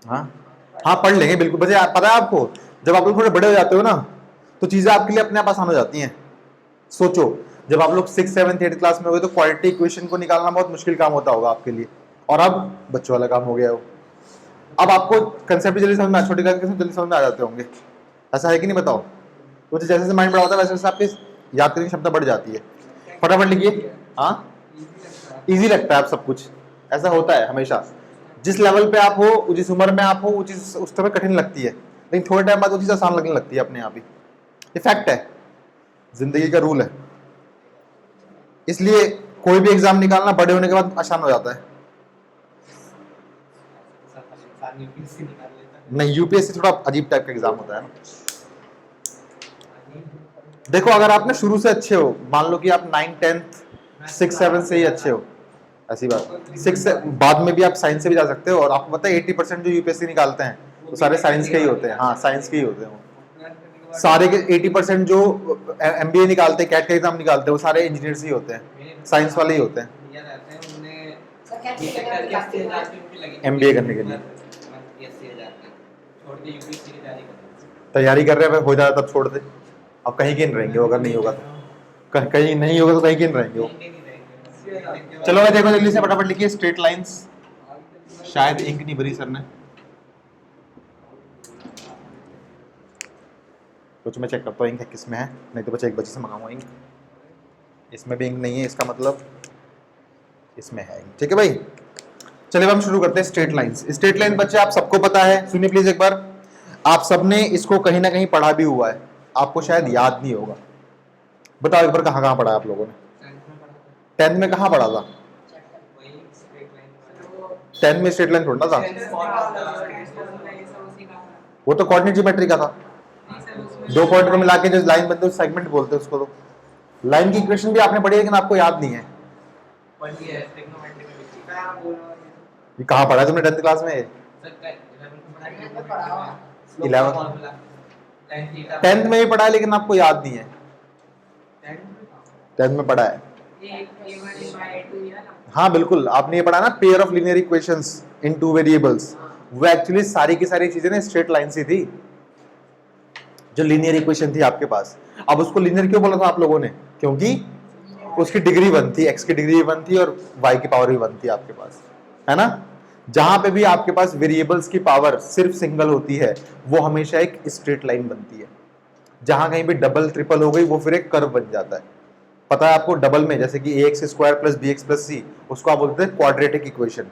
हाँ हाँ पढ़ लेंगे बिल्कुल। बच्चे पता है आपको, जब आप लोग थोड़े बड़े हो जाते हो ना तो चीजें आपके लिए अपने आप आसान हो जाती हैं। सोचो, जब आप लोग 6, 7, 8 क्लास में हो तो क्वाड्रेटिक इक्वेशन को निकालना बहुत मुश्किल काम होता होगा आपके लिए, और अब बच्चों वाला काम हो गया हो। अब आपको कंसेप्ट जल्दी समझ में, छोटी क्लास के जल्दी समझ में आ जाते होंगे, ऐसा है कि नहीं बताओ? तो जैसे जैसे माइंड बड़ा होता है वैसे वैसे आपकी याद करने की क्षमता बढ़ जाती है। फटाफट लिखिए। हाँ इजी लगता है आप सब कुछ, ऐसा होता है हमेशा। जिस लेवल पे आप हो, जिस उम्र में आप हो, वो चीज उस समय कठिन लगती है, लेकिन थोड़े टाइम बाद वो चीज आसान लगने लगती है अपने आप ही। ये फैक्ट है, जिंदगी का रूल है। इसलिए कोई भी एग्जाम निकालना बड़े होने के बाद आसान हो जाता है। नहीं, यूपीएससी थोड़ा अजीब टाइप का एग्जाम होता है ना। देखो अगर आप ना शुरू से अच्छे हो, मान लो कि आप 9, 10, 6, 7 से ही अच्छे हो, ऐसी बात 6 बाद में भी आप साइंस से भी जा सकते हो। और आपको पता है 80% जो यूपीएससी निकालते हैं वो सारे साइंस के ही होते हैं। हाँ साइंस के ही होते हैं सारे के। 80% जो एमबीए निकालते हैं, कैट का एग्जाम निकालते हैं, वो सारे इंजीनियर्स ही होते हैं, साइंस वाले ही होते हैं एमबीए करने के लिए। तैयारी कर रहे हैं, हो जाए तब छोड़ दे। अब कहीं किन रहेंगे अगर नहीं होगा तो, कहीं नहीं होगा तो कहीं किन रहेंगे वो। चलो भाई देखो जल्दी से फटाफट लिखिए स्ट्रेट लाइंस। शायद इंक नहीं भरी सर ने, कुछ मैं चेक करता हूँ इंक है किस में है, नहीं तो बच्चे एक बच्चे से मंगाऊंगा इंक। इसमें भी इंक नहीं है, इसका मतलब इसमें है इंक। ठीक है भाई, चलिए हम शुरू करते हैं। स्ट्रेट लाइंस, स्ट्रेट लाइन बच्चे आप सबको पता है, सुनिए प्लीज एक बार। आप सबने इसको कहीं ना कहीं पढ़ा भी हुआ है, आपको शायद याद नहीं होगा। बताओ एक बार कहाँ कहाँ पढ़ा है आप लोगों ने? 10th में कहाँ पढ़ा था? 10th में स्ट्रेट लाइन थोड़ा था, वो तो कोऑर्डिनेट ज्योमेट्री का था। दो पॉइंट को मिला के जो लाइन बनते हैं सेगमेंट बोलते हैं उसको। तो लाइन की इक्वेशन भी आपने पढ़ी है लेकिन आपको याद नहीं है। ये कहाँ पढ़ा है तुमने 10th क्लास में? 11 10th में भी पढ़ा है लेकिन आपको याद नहीं है। 10th में पढ़ा है, हाँ बिल्कुल। आपने ये पढ़ा ना pair of linear equations in 2 variables, वो एक्चुअली सारी की सारी चीजें ना स्ट्रेट लाइन से थी, जो लीनियर इक्वेशन थी आपके पास। अब उसको लीनियर क्यों बोला था आप लोगों ने? क्योंकि उसकी डिग्री 1 थी, x की डिग्री 1 थी और y की पावर भी 1 थी आपके पास, है ना। जहां पे भी आपके पास वेरिएबल्स की पावर सिर्फ सिंगल होती है वो हमेशा एक स्ट्रेट लाइन बनती है। जहां कहीं भी डबल ट्रिपल हो गई वो फिर एक कर्व बन जाता है। पता है आपको, डबल में जैसे कि ax² + bx + c, उसको आप बोलते हैं क्वाड्रेटिक इक्वेशन,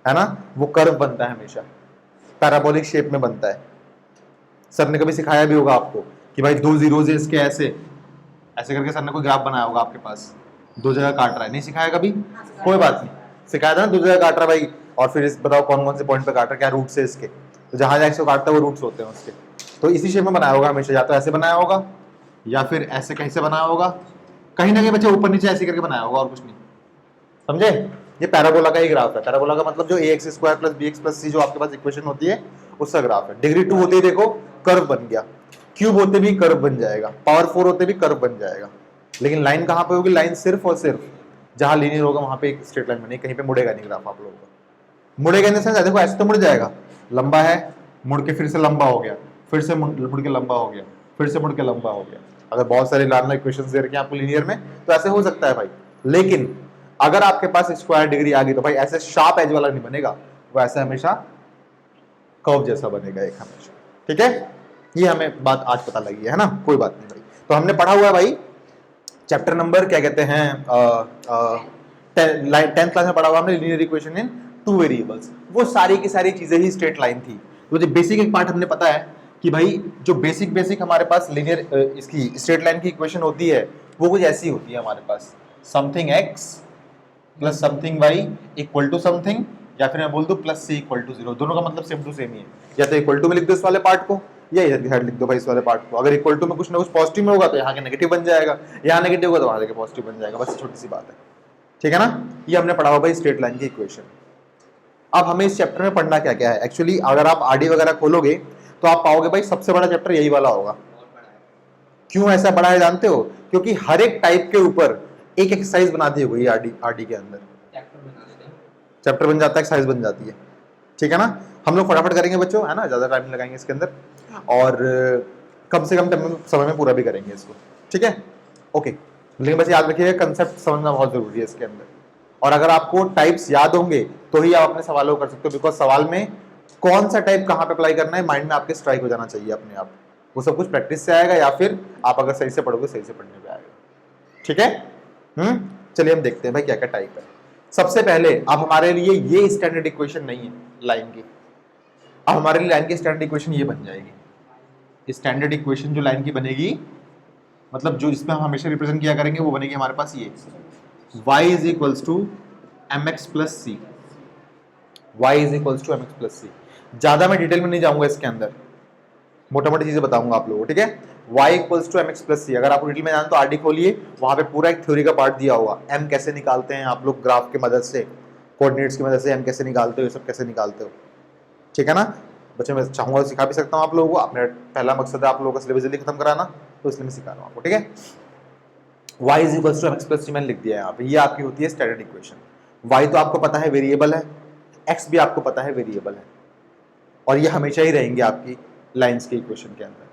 है ना। वो कर्व बनता है हमेशा, पैराबोलिक शेप में बनता है। सर ने कभी सिखाया भी होगा आपको कि भाई 2 जीरोज है इसके, ऐसे ऐसे करके सर ने कोई ग्राफ बनाया होगा आपके पास, 2 जगह काट रहा है। नहीं सिखाया कभी? कोई बात नहीं, सिखाया था ना 2 जगह काट रहा भाई, और फिर बताओ कौन कौन से पॉइंट पे काट रहा है, क्या रूट्स है इसके। तो जहां जहां इसको काटता है वो रूट्स होते हैं उसके। तो इसी शेप में बनाया होगा हमेशा, या तो ऐसे बनाया होगा या फिर ऐसे कहीं से बनाया होगा, कहीं ना कहीं बच्चे ऊपर नीचे ऐसे करके बनाया होगा, और कुछ नहीं। समझे? ये पैराबोला का ही ग्राफ है। पैराबोला का मतलब जो ax² + bx + c जो आपके पास इक्वेशन होती है उसका ग्राफ है। डिग्री 2 होते ही देखो कर्व बन गया, क्यूब होते भी कर्व बन जाएगा, पावर 4 होते भी कर्व बन जाएगा। लेकिन लाइन कहाँ पे होगी? लाइन सिर्फ और सिर्फ जहां लीनियर होगा वहां पे एक स्ट्रेट लाइन बनेगी, कहीं पे मुड़ेगा नहीं ग्राफ आप लोगों का। मुड़ेगा इन द सेंस, देखो ऐसे तो मुड़ जाएगा, लंबा है मुड़ के फिर से लंबा हो गया, फिर से मुड़ के लंबा हो गया, फिर से मुड़ के लंबा हो गया। अगर बहुत सारे लार्नर इक्वेशंस दे रखे हैं आपको लीनियर में तो ऐसे हो सकता है भाई। लेकिन अगर आपके पास स्क्वायर डिग्री आ गई तो भाई ऐसे शार्प एज वाला नहीं बनेगा, वो ऐसे हमेशा कर्व जैसा बनेगा एक हमेशा। ठीक है, ये हमें बात आज पता लगी है ना, कोई बात नहीं भाई। तो हमने पढ़ा हुआ है भाई चैप्टर नंबर क्या कहते हैं 10th क्लास में पढ़ा हुआ हमने लीनियर इक्वेशन इन 2 वेरिएबल्स। वो सारी की सारी चीजें ही स्ट्रेट लाइन थी। तो जो बेसिक एक पार्ट हमने पता है कि भाई जो बेसिक हमारे पास लीनियर इसकी स्ट्रेट लाइन की इक्वेशन होती है वो कुछ ऐसी होती है हमारे पास, something x + something y = something, या फिर मैं बोल दूं +c = 0। दोनों का मतलब सेम टू सेम ही है। या तो इक्वल टू में लिख दो इस वाले पार्ट को, या इधर की साइड लिख दो भाई इस वाले पार्ट को। अगर इक्वल टू में कुछ ना कुछ पॉजिटिव में होगा तो यहाँ के नेगेटिव बन जाएगा, यहाँ नेगेटिव होगा तो वहां के पॉजिटिव बन जाएगा, बस छोटी सी बात है। ठीक है ना, ये हमने पढ़ा हुआ भाई स्ट्रेट लाइन की इक्वेशन। अब हमें इस चैप्टर में पढ़ना क्या क्या है एक्चुअली, अगर आप आरडी वगैरह खोलोगे तो आप पाओगे भाई सबसे बड़ा चैप्टर यही वाला होगा। क्यों ऐसा बड़ा है जानते हो? क्योंकि हर एक टाइप के ऊपर एक एक्सरसाइज बना दी होगी आरडी के अंदर, चैप्टर बन जाता है, एक्सरसाइज बन जाती है। ठीक है ना, हम लोग फटाफट करेंगे बच्चों, है ना, ज्यादा टाइम लगाएंगे इसके अंदर और कम से कम समय में पूरा भी करेंगे इसको, ठीक है, ओके। लेकिन बस याद रखिएगा कंसेप्ट समझना बहुत जरूरी है इसके अंदर, और अगर आपको टाइप्स याद होंगे तो ही आप अपने सवालों को कर सकते हो, बिकॉज सवाल में कौन सा टाइप कहाँ पे अप्लाई करना है माइंड में आपके स्ट्राइक हो जाना चाहिए अपने आप। वो सब कुछ प्रैक्टिस से आएगा या फिर आप अगर सही से पढ़ोगे सही से पढ़ने पे आएगा, ठीक है। चलिए हम देखते हैं भाई क्या क्या टाइप है। सबसे पहले अब हमारे लिए ये स्टैंडर्ड इक्वेशन नहीं है लाइन की, अब हमारे लिए लाइन की स्टैंडर्ड इक्वेशन ये बन जाएगी। स्टैंडर्ड इक्वेशन जो लाइन की बनेगी, मतलब जो इसमें हम हमेशा रिप्रेजेंट किया करेंगे, वो बनेगी हमारे पास ये y is equals to mx plus C, y is equals to mx plus C. ज्यादा मैं डिटेल में नहीं जाऊंगा इसके अंदर, मोटा मोटी चीजें बताऊंगा आप लोगों को, ठीक है। y equals to mx plus C, अगर आपको डिटेल में जाना तो आरडी खोलिए, वहां पे पूरा एक थ्योरी का पार्ट दिया होगा, m कैसे निकालते हैं आप लोग ग्राफ की मदद से, कोऑर्डिनेट्स की मदद से m कैसे निकालते हो, ये सब कैसे निकालते हो, ठीक है ना बच्चे। मैं चाहूंगा सिखा भी सकता हूँ आप लोगों को, अपने पहला मकसद है आप लोगों का सिलेबस जल्दी खत्म कराना, तो इसलिए मैं सिखा रहा हूँ आपको, ठीक है। y is equals to mx plus C मैंने लिख दिया है यहाँ पे, ये आपकी होती है स्टैंडर्ड इक्वेशन। y तो आपको पता है वेरिएबल है, x भी आपको पता है वेरिएबल है, और ये हमेशा ही रहेंगे आपकी लाइंस के इक्वेशन के अंदर।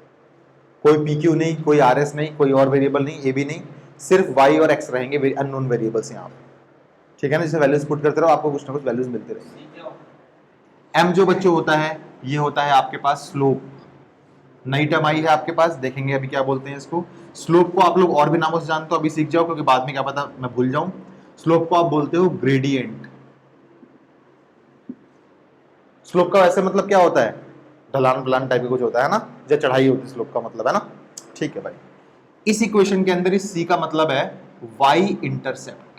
कोई pq नहीं, कोई rs नहीं, कोई और वेरिएबल नहीं, a भी नहीं, सिर्फ y और x रहेंगे अननोन वेरिएबल्स यहाँ पे, ठीक है ना। जैसे वैल्यूज पुट करते रहो आपको कुछ ना कुछ वैल्यूज मिलते रहेंगे। m जो बच्चों होता है, ये होता है आपके पास स्लोप, नई टर्म आई है आपके पास, देखेंगे अभी क्या बोलते हैं इसको। स्लोप को आप लोग और भी नामों से जानते हो, अभी सीख जाओ क्योंकि बाद में क्या पता मैं भूल जाऊं। स्लोप को आप बोलते हो ग्रेडियंट। स्लोप का वैसे मतलब क्या होता है, ढलान ढलान टाइप का कुछ होता है ना, जो चढ़ाई होती है स्लोप का मतलब, है ना, ठीक है भाई। इस इक्वेशन के अंदर इस सी का मतलब है वाई इंटरसेप्ट।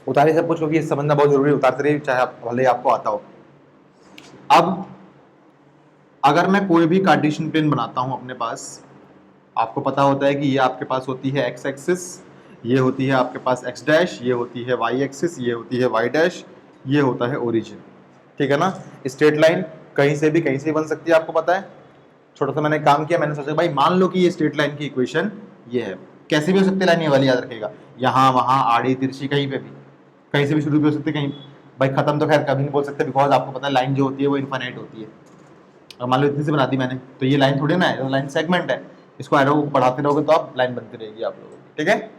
उतारे सब कुछ क्योंकि ये समझना बहुत जरूरी है, उतारते रहिए चाहे आप भले आपको आता हो। अब अगर मैं कोई भी कार्टेशियन प्लेन बनाता हूं अपने पास, आपको पता होता है कि ये आपके पास होती है एक्स एक्सिस, ये होती है आपके पास एक्स डैश, ये होती है वाई एक्सिस, ये होती है वाई डैश, ये होता है ओरिजिन, ठीक है ना। स्ट्रेट लाइन कहीं से भी बन सकती है, आपको पता है। छोटा सा मैंने काम किया, मैंने सोचा भाई मान लो कि ये स्ट्रेट लाइन की इक्वेशन ये है, कैसे भी हो सकती है लाइन, ये वाली याद रखेगा, यहाँ वहाँ आड़ी तिरछी कहीं पे भी, कहीं से भी शुरू भी हो सकती है, कहीं भाई खत्म तो खैर कभी नहीं बोल सकते, बिकॉज आपको पता है लाइन जो होती है वो इनफाइनाइट होती है। और मान लो इतनी से बना दी मैंने, तो ये लाइन थोड़ी ना है, लाइन सेगमेंट है, इसको एरो बढ़ाते रहोगे तो आप लाइन बनती रहेगी आप लोगों की, ठीक है,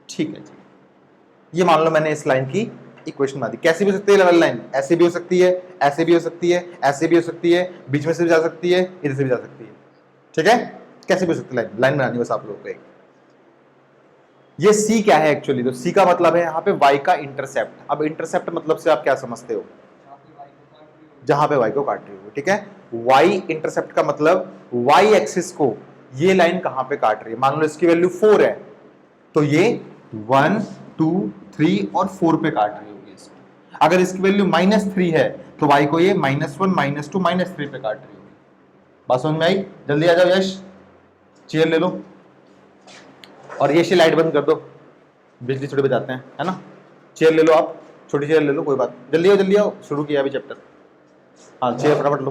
ठीक है जी। ये मान लो मैंने इस लाइन की इक्वेशन बना दी, कैसी भी हो सकती है लेवल लाइन, ऐसे भी हो सकती है, ऐसे भी हो सकती है, ऐसे भी हो सकती है, बीच में से भी जा सकती है, इधर से भी जा सकती है, ठीक है, कैसे भी हो सकती है लाइन बनानी बस आप लोगों को एक। ये सी क्या है एक्चुअली, तो सी का मतलब है यहाँ पे y का इंटरसेप्ट। अब इंटरसेप्ट मतलब से आप क्या समझते हो, जहां पे y को काट रही हो, ठीक है। y इंटरसेप्ट का मतलब y एक्सिस को ये लाइन कहां पे काट रही है, मान लो इसकी वैल्यू 4 है, तो ये 1 2 3 और 4 पे काट रही होगी इसको। अगर इसकी वैल्यू -3 है तो y को ये -1 -2 -3 पे काट रही होगी। बात समझ में आई, जल्दी आ जाओ यश, चेयर ले लो और ये लाइट बंद कर दो, बिजली थोड़ी बचाते हैं, है ना। चेयर ले लो आप, छोटी चेयर ले लो, कोई बात, जल्दी आओ, शुरू किया अभी चैप्टर। हाँ चेयर फटाफट लो।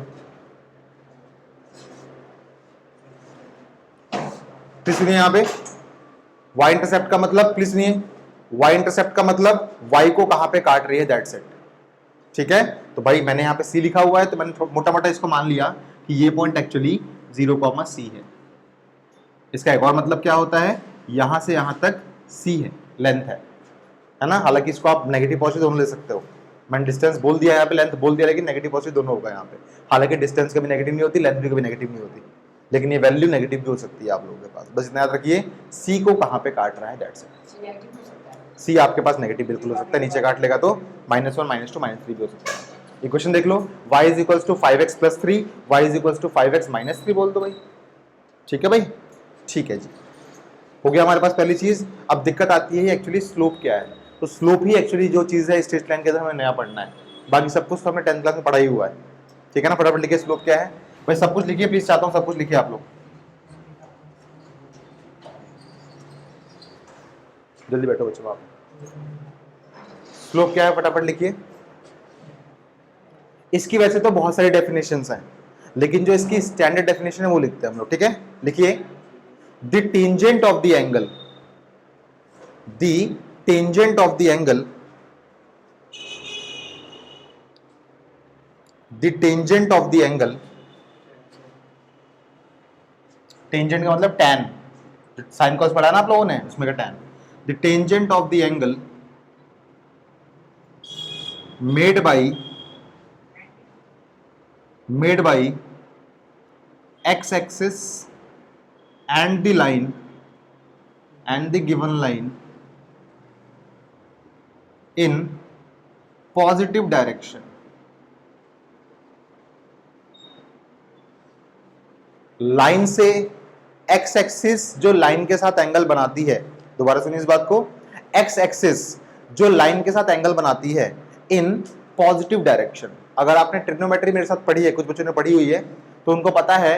प्लीज सुनिए यहाँ पे, y इंटरसेप्ट का मतलब, प्लीज सुनिए, y इंटरसेप्ट का मतलब y को कहां पे काट रही है, दैट्स इट, ठीक है। तो भाई मैंने यहाँ पे c लिखा हुआ है, तो मैंने मोटा मोटा इसको मान लिया कि ये पॉइंट एक्चुअली 0,c है। इसका एक और मतलब क्या होता है, यहां से यहां तक c है, लेंथ है ना। हालांकि इसको आप नेगेटिव पॉजिटिव दोनों ले सकते हो, मैंने डिस्टेंस बोल दिया यहाँ पे, लेंथ बोल दिया, लेकिन नेगेटिव पॉजिटिव दोनों होगा यहाँ पे। हालांकि डिस्टेंस कभी नेगेटिव नहीं होती, लेंथ भी कभी नेगेटिव नहीं होती, लेकिन ये वैल्यू नेगेटिव भी हो सकती है आप लोगों के पास। बस इतना याद रखिए, सी को कहाँ पे काट रहा है, दैट्स इट। सी आपके पास नेगेटिव बिल्कुल हो सकता है, नीचे काट लेगा तो -1 -2 -3 भी हो सकता है। इक्वेशन देख लो, y is equals to 5x plus 3, y is equals to 5x minus 3 बोल दो भाई, ठीक है भाई, ठीक है जी, हो गया हमारे पास पहली चीज। अब दिक्कत आती है एक्चुअली स्लोप क्या है, तो स्लोप ही एक्चुअली जो चीज है स्ट्रेट लाइन के अंदर हमें नया पढ़ना है, बाकी सब कुछ तो हमने 10th क्लास में पढ़ा ही हुआ है, ठीक है ना। फटाफट लिखिए स्लोप क्या है भाई, सब कुछ लिखिए प्लीज, चाहता हूँ सब कुछ लिखिए आप लोग, जल्दी बैठो बच्चों आप। स्लोप क्या है फटाफट लिखिए। इसकी वैसे तो बहुत सारी डेफिनेशंस हैं, लेकिन जो इसकी स्टैंडर्ड डेफिनेशन है वो लिखते हैं हम लोग, ठीक है। लिखिए, the tangent of the angle, the tangent of the angle the tangent of the angle, tangent का मतलब टैन, साइन कॉस पढ़ा ना आप लोगों ने, उसमें का tan, the tangent of the angle made by x axis and the line and the given line in positive direction. Line से x एक्सिस जो लाइन के साथ एंगल बनाती है, दोबारा सुनिए इस बात को, x एक्सिस जो लाइन के साथ एंगल बनाती है इन पॉजिटिव डायरेक्शन। अगर आपने ट्रिग्नोमेट्री मेरे साथ पढ़ी है, कुछ बच्चों ने पढ़ी हुई है, तो उनको पता है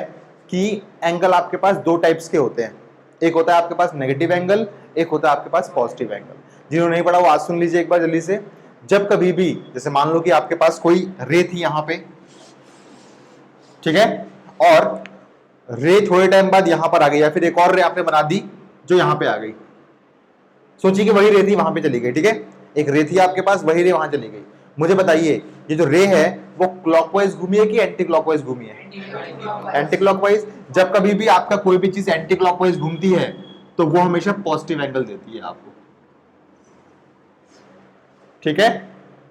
कि एंगल आपके पास दो टाइप्स के होते हैं, एक होता है आपके पास नेगेटिव एंगल, एक होता है आपके पास पॉजिटिव एंगल। जिन्होंने नहीं पढ़ा वो आज सुन लीजिए एक बार जल्दी से। जब कभी भी, जैसे मान लो कि आपके पास कोई रे थी यहां पे, ठीक है, और रे थोड़े टाइम बाद यहां पर आ गई, या फिर एक और रे आपने बना दी जो यहां पे आ गई, सोचिए कि वही रे थी वहां पे चली गई, ठीक है, एक रे थी आपके पास, वही रे वहां चली गई। मुझे बताइए ये जो रे है वो क्लॉकवाइज घूमी है कि एंटी क्लॉकवाइज घूमी है? Anti clockwise. जब कभी भी आपका कोई भी चीज एंटी क्लॉकवाइज घूमती है तो वो हमेशा पॉजिटिव एंगल देती है आपको, ठीक है।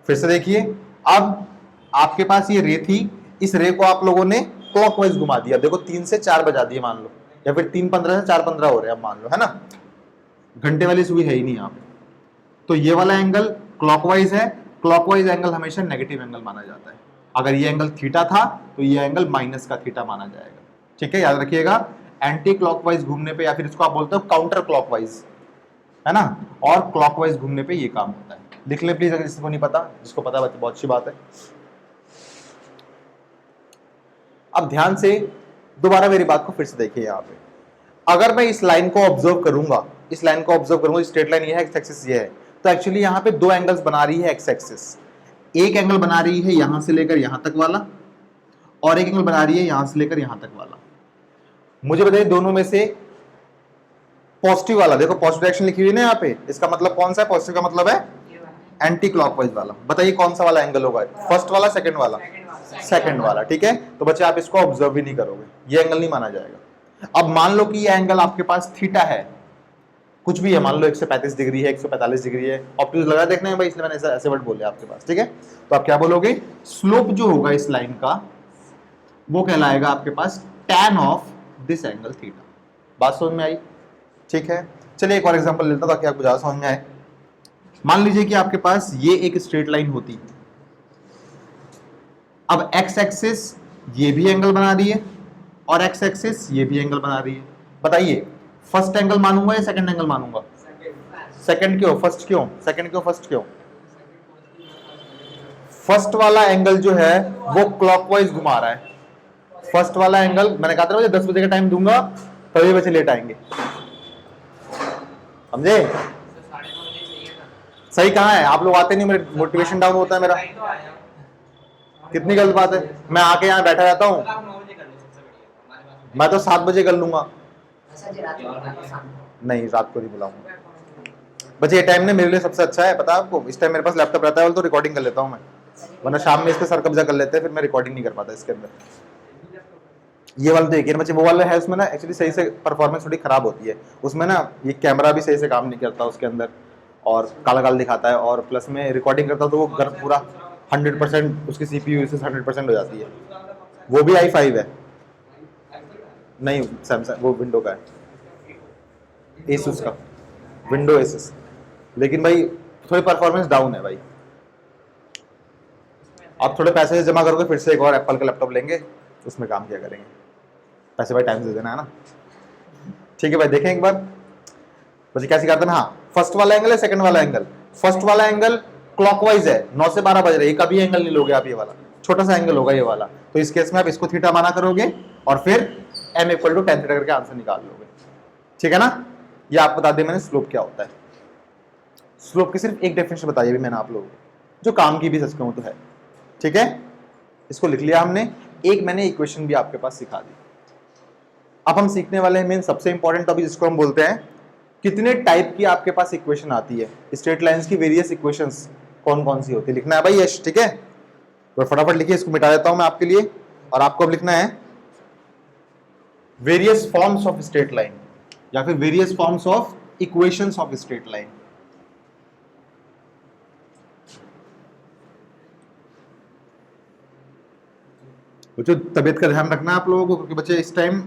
फिर से देखिए, अब आपके पास ये रे थी, इस रे को आप लोगों ने क्लॉकवाइज घुमा दिया, देखो 3 से 4 बजा दिए मान लो, या फिर 3:15 से 4:15 हो रहे हैं अब मान लो, है ना, घंटे वाली सुई है ही नहीं यहाँ पे। तो ये वाला एंगल क्लॉकवाइज है, क्लॉकवाइज एंगल हमेशा नेगेटिव एंगल माना जाता है। अगर ये एंगल थीटा था तो ये एंगल माइनस का थीटा माना जाएगा, ठीक है, याद रखिएगा। एंटी क्लॉकवाइज घूमने पे, या फिर इसको आप बोलते हो काउंटर क्लॉकवाइज, है ना, और क्लॉकवाइज घूमने पे ये काम होता है। लिख ले प्लीज, अगर जिसको नहीं पता, जिसको पता है बहुत अच्छी बात है। अब ध्यान से दोबारा मेरी बात को फिर से देखिए यहाँ पे, अगर मैं इस लाइन को ऑब्जर्व करूंगा, इस लाइन को ऑब्जर्व करूंगा, स्ट्रेट लाइन ये है, एक्स एक्सिस ये है, तो एक्चुअली यहाँ पे दो एंगल्स बना रही है एक्स एक्सिस। एक एंगल बना रही है यहां से लेकर यहां तक वाला, और एक एंगल बना रही है यहां से लेकर यहां तक वाला। मुझे बताइए दोनों में से पॉजिटिव वाला, देखो पॉजिटिव डायरेक्शन लिखी हुई है ना यहाँ पे, इसका मतलब कौन सा है? पॉजिटिव का मतलब है एंटी क्लॉकवाइज वाला। बताइए कौन सा वाला एंगल होगा? फर्स्ट वाला, सेकंड वाला? सेकंड वाला, ठीक है। तो बच्चे आप इसको ऑब्जर्व भी नहीं करोगे, ये एंगल नहीं माना जाएगा। अब मान लो कि ये एंगल आपके पास थीटा है, कुछ भी है, मान लो 135 डिग्री है, 145 डिग्री है, ऑप्टिक्स लगा देखना है भाई, इसलिए मैंने ऐसे वर्ड बोले आपके पास, ठीक है। तो आप क्या बोलोगे? स्लोप जो होगा इस लाइन का वो कहलाएगा आपके पास tan of this angle theta. बात समझ में आई? ठीक है, चलिए एक और एग्जांपल लेता हूं ताकि आपको ज्यादा समझ में आए। मान लीजिए कि आपके पास ये एक स्ट्रेट लाइन होती, अब एक्स एक्सिस ये भी एंगल बना रही है और एक्स एक्सिस ये भी एंगल बना रही है। बताइए फर्स्ट एंगल मानूंगा या सेकंड एंगल मानूंगा? सेकंड क्यों? फर्स्ट क्यों? सेकंड क्यों? फर्स्ट क्यों? फर्स्ट वाला एंगल जो है वो क्लॉकवाइज घुमा रहा है। फर्स्ट वाला एंगल, मैंने कहा था मुझे 10 बजे का टाइम दूंगा तभी बच्चे लेट आएंगे, समझे? सही कहाँ है? आप लोग आते नहीं, मेरे मोटिवेशन डाउन होता है मेरा। कितनी गलत बात है, मैं आके यहाँ बैठा रहता हूँ, मैं तो 7 बजे कर लूंगा। नहीं, रात को नहीं बुलाऊंगा बच्चे, ये टाइम ने मेरे लिए सबसे अच्छा है, पता है आपको। इस टाइम मेरे पास लैपटॉप रहता है तो रिकॉर्डिंग कर लेता हूँ मैं, वरना शाम में इस पे सर कब्जा कर लेते हैं, फिर मैं रिकॉर्डिंग नहीं कर पाता इसके अंदर। ये वाला देखिए बच्चे, वो वाला है उसमें ना एक्चुअली सही से परफॉर्मेंस थोड़ी खराब होती है उसमें ना, ये कैमरा भी सही से काम नहीं करता उसके अंदर, और काला काला दिखाता है, और प्लस में रिकॉर्डिंग करता हूँ तो वो गर्म पूरा 100% उसकी CPU से 100% हो जाती है। वो भी i5 है, नहीं सैमसंग, वो विंडो का है, Asus का, विंडो Asus। लेकिन भाई थोड़ी परफॉर्मेंस डाउन है भाई। आप थोड़े पैसे जमा करोगे फिर से एक और एप्पल का लैपटॉप लेंगे, उसमें काम किया करेंगे। पैसे भाई टाइम से देना है ना, ठीक है भाई। देखें एक बार बच्चे क्या सिखाते हैं। हाँ, फर्स्ट वाला एंगल है, सेकंड वाला एंगल। फर्स्ट वाला एंगल क्लॉकवाइज है, 9 से 12 बज रहे हैं, कभी एंगल नहीं लोगे आप, ये वाला छोटा सा एंगल होगा ये वाला। तो इस केस में आप इसको थीटा माना करोगे और फिर m = tan थीटा करके आंसर निकाल लोगे, ठीक है ना। ये आप बता दें मैंने स्लोप क्या होता है। स्लोप की सिर्फ एक डेफिनेशन बताई अभी मैंने आप लोगों को, जो काम की भी सच कहूं तो है, ठीक है। इसको लिख लिया हमने, एक मैंने इक्वेशन भी आपके पास सिखा दी। अब हम सीखने वाले हैं मेन सबसे इंपॉर्टेंट टॉपिक, जिसको हम बोलते हैं कितने टाइप की आपके पास इक्वेशन आती है, स्ट्रेट लाइंस की वेरियस इक्वेशंस कौन कौन सी होती है, लिखना है भाई यश, ठीक है। तो फटाफट लिखिए, इसको मिटा देता हूं मैं आपके लिए। और आपको अब लिखना है various forms of straight line या फिर various forms of equations of straight line. बच्चों तबियत का ध्यान रखना है आप लोगों को, क्योंकि बच्चे इस टाइम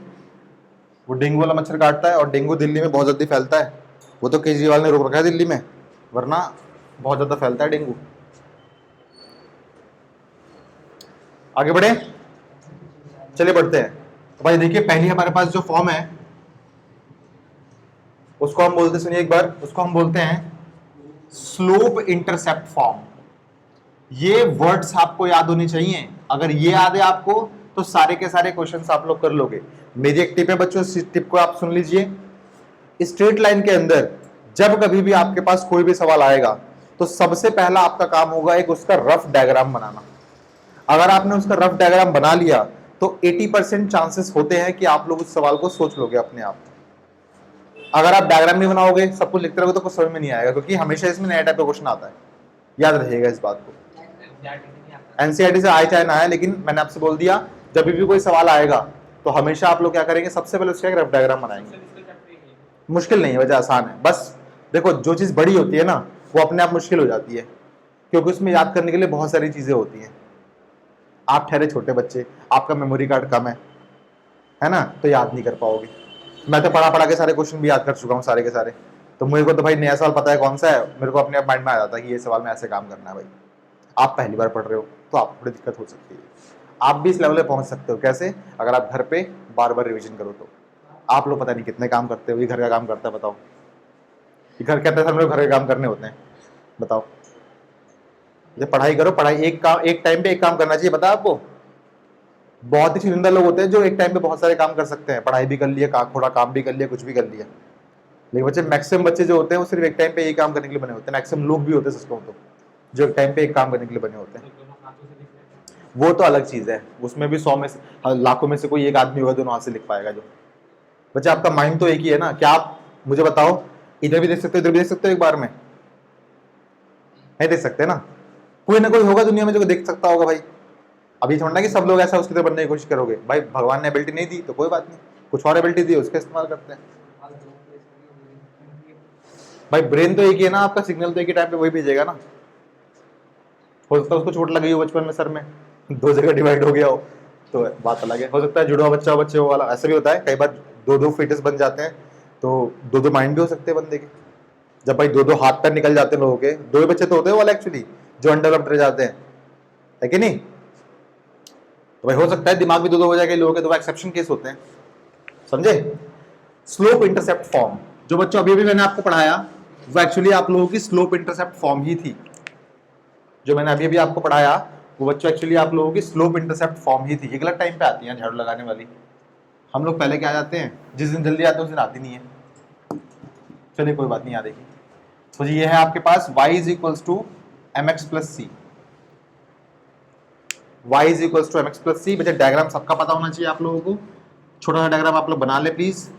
वो डेंगू वाला मच्छर काटता है और डेंगू दिल्ली में बहुत जल्दी फैलता है। वो तो केजरीवाल ने रोक रखा है दिल्ली में, वरना बहुत ज्यादा फैलता है डेंगू। आगे बढ़े, चलिए बढ़ते हैं। तो भाई देखिए, पहली हमारे पास जो फॉर्म है उसको हम बोलते, सुनिए एक बार, उसको हम बोलते हैं स्लोप इंटरसेप्ट फॉर्म। ये वर्ड्स आपको याद होने चाहिए। अगर ये याद है आपको तो सारे के सारे क्वेश्चंस आप लोग कर लोगे। मेरी एक टिप है बच्चों, इस टिप को आप सुन लीजिए। स्ट्रेट लाइन के अंदर जब कभी भी आपके पास कोई भी सवाल आएगा तो सबसे पहला आपका काम होगा एक उसका रफ डायग्राम बनाना। अगर आपने उसका रफ डायग्राम बना लिया तो 80% चांसेस होते हैं कि आप लोग उस सवाल को सोच लोगे अपने आप। अगर आप डायग्राम नहीं बनाओगे, सब कुछ लिखते रहोगे तो कुछ समझ में नहीं आएगा, क्योंकि हमेशा इसमें नया टाइप का क्वेश्चन आता है। याद रखिएगा इस बात को। एनसीईआरटी से आए चाहे ना आए, लेकिन मैंने आपसे बोल दिया जब भी कोई सवाल आएगा तो हमेशा आप लोग क्या करेंगे, सबसे पहले उसका एक रफ डायग्राम बनाएंगे। मुश्किल नहीं है, वजह आसान है। बस देखो, जो चीज बड़ी होती है ना वो अपने आप मुश्किल हो जाती है, क्योंकि उसमें याद करने के लिए बहुत सारी चीजें होती हैं। आप ठहरे छोटे बच्चे, आपका मेमोरी कार्ड कम है ना, तो याद नहीं कर पाओगे। मैं तो पढ़ा पढ़ा के सारे क्वेश्चन भी याद कर चुका हूँ, सारे के सारे। तो मेरे को तो भाई नया सवाल पता है कौन सा है, मेरे को अपने आप माइंड में आ जाता है कि ये सवाल में ऐसे काम करना है। भाई आप पहली बार पढ़ रहे हो तो आपको थोड़ी दिक्कत हो सकती है। आप भी इस लेवल पे पहुंच सकते हो। कैसे? अगर आप घर पे बार बार रिवीजन करो तो। आप लोग पता नहीं कितने काम करते हो, ये घर का काम करता है, बताओ। ये घर कहते हैं सब लोग घर के काम करने होते हैं, बताओ। ये पढ़ाई करो, पढ़ाई एक टाइम पे एक काम करना चाहिए, पता है आपको। बहुत ही चुनिंदा लोग होते हैं जो एक टाइम पे बहुत सारे काम कर सकते हैं, पढ़ाई भी कर लिया, थोड़ा काम भी कर लिया, कुछ भी कर लिया। लेकिन बच्चे, मैक्सिमम बच्चे जो होते हैं वो सिर्फ एक टाइम पे एक काम करने के लिए बने होते हैं। मैक्सिमम लोग भी होते हैं, सच कहूं तो, जो एक टाइम पे एक काम करने के लिए बने होते हैं। वो तो अलग चीज है, उसमें भी 100 में से, लाखों में से कोई एक आदमी होगा दोनों हाथ से लिख पाएगा। जो बच्चे, आपका माइंड तो एक ही है ना। क्या आप मुझे बताओ, इधर भी देख सकते हो, इधर भी देख सकते हो एक बार में? नहीं देख सकते ना। कोई ना कोई होगा दुनिया में जो देख सकता होगा भाई। अभी थोड़ा ना कि सब लोग ऐसा उसकी तरह बनने की कोशिश करोगे। भाई भगवान ने एबिलिटी नहीं दी तो कोई बात नहीं, कुछ और एबिलिटी दी उसका इस्तेमाल करते हैं। भाई ब्रेन तो एक ही है ना आपका, सिग्नल तो एक ही टाइम पे वही भेजेगा ना। हो सकता है उसको चोट लगी हो बचपन में सर में, 2 जगह डिवाइड हो गया हो, तो बात अलग है। हो सकता है जुड़वा बच्चा बच्चे वाला, ऐसा भी होता है कई बार। 2 फीटस बन जाते हैं तो 2 माइंड भी हो सकते हैं बंदे के। जब भाई 2 हाथ पैर निकल जाते हैं लोगों के, 2 बच्चे तो होते हैं वाला एक्चुअली, जो अनडेवलप्ड रह जाते हैं, है कि नहीं? तो भाई हो सकता है दिमाग भी 2 हो जाएगा लोगों के, तो एक्सेप्शन केस होते हैं, समझे? स्लोप इंटरसेप्ट फॉर्म जो बच्चों अभी भी मैंने आपको पढ़ाया वो एक्चुअली आप लोगों की स्लोप इंटरसेप्ट फॉर्म ही थी। जो मैंने अभी आपको पढ़ाया वो बच्चों एक्चुअली आप लोगों की स्लोप इंटरसेप्ट फॉर्म ही थी। ये गलत टाइम पे आती है झाड़ू लगाने वाली। हम लोग पहले क्या आ जाते हैं, जिस दिन जल्दी आते हैं उस दिन आती नहीं है। चलिए कोई बात नहीं, आ देखिए। तो ये है आपके पास y is equals to mx plus C. y is equals to mx plus C. बच्चे डायग्राम सबका पता होना चाहिए आप लोगों को। छोटा सा डायग्राम आप लोग बना ले प्लीज।